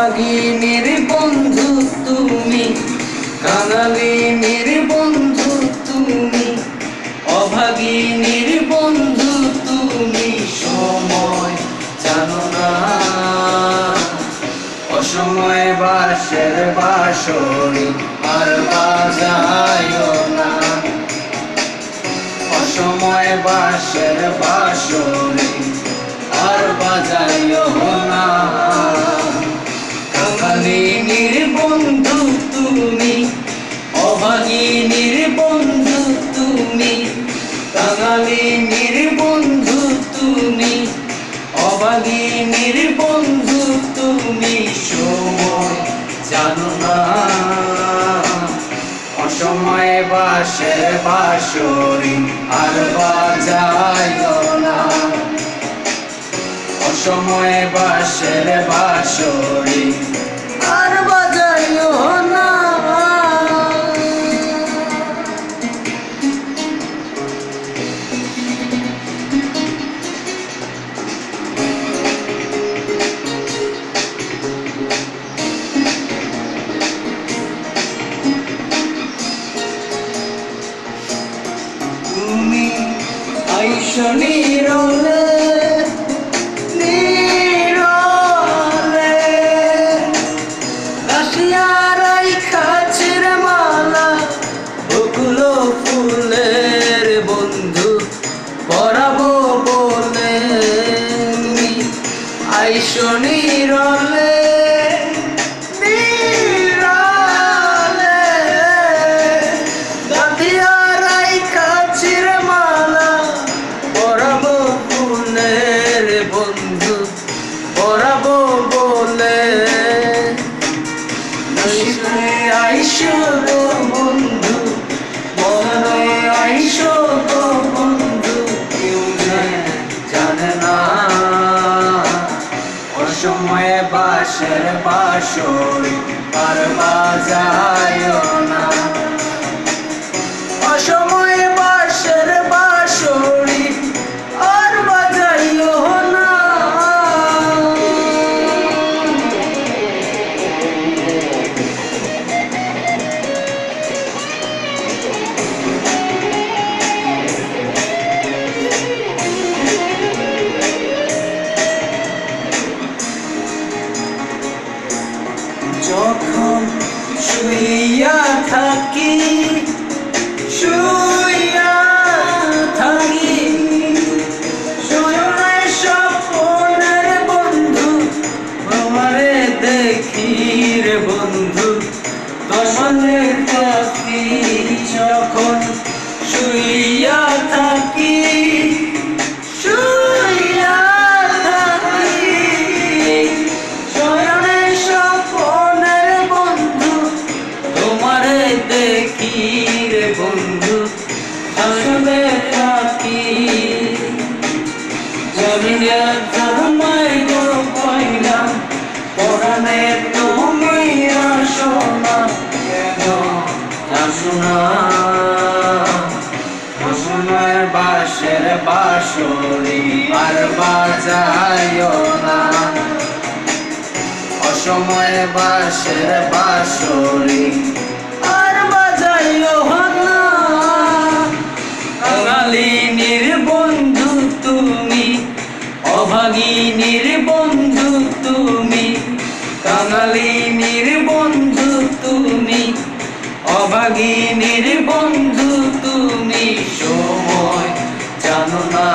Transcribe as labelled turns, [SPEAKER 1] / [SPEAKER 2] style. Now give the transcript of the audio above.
[SPEAKER 1] অভাগিনীর বন্ধু তুমি, কাঙালিনীর বন্ধু তুমি, অভাগিনীর বন্ধু তুমি, সময় জানো না। অসময়ে বাঁশের বাঁশরি আর বাজায়ও না, অসময়ে বাঁশের বাঁশরি আর বাজায়ও না। কাঙালিনীর বন্ধু তুমি, অভাগিনীর বন্ধু তুমি, কাঙালিনীর বন্ধু তুমি, অভাগিনীর বন্ধু তুমি, সময় জানো না। অসময়ে বাঁশের বাঁশরি আর বাজায়ও না, অসময়ে বাঁশের বাঁশরি আর বাজায়ও না। তুমি আইসো নীরবে, নীরবে রাশিয়া রাইখা ছিঁড়ে মালা, বকুল ফুলের বন্ধু পরাবো বলে। তুমি আইসো নীরবে, পরাবো বলে। আইসো গো বন্ধু, মনে আইসো গো বন্ধু, কেউ জানে না। অসময়ে বাঁশের বাঁশরি আর বাজায়ও না, অসময়ে বাঁশের বাঁশরি আর বাজায়ও না। যখন শুইয়া থাকি, শুইয়া থাকি, শয়নে স্বপ্নের বন্ধু তোমারে দেখি রে বন্ধু, তোমারে দেখি। যখন শুইয়া থাকি, শুইয়া থাকি, শয়নে স্বপ্নের বন্ধু তোমারে দেখি রে বন্ধু, আসলে থাকি। জমিনে তোমায় গো পাইলাম, পরাণে তুমি আসো না, কেন আসো না। অসময়ে বাঁশের বাঁশরি আর বাজায়ও না, অসময়ে বাঁশের বাঁশরি আর বাজায়ও না। কাঙালিনীর বন্ধু তুমি, অভাগিনীর বন্ধু তুমি, কাঙালিনীর বন্ধু তুমি, অভাগিনীর বন্ধু তুমি, সময় জানো না।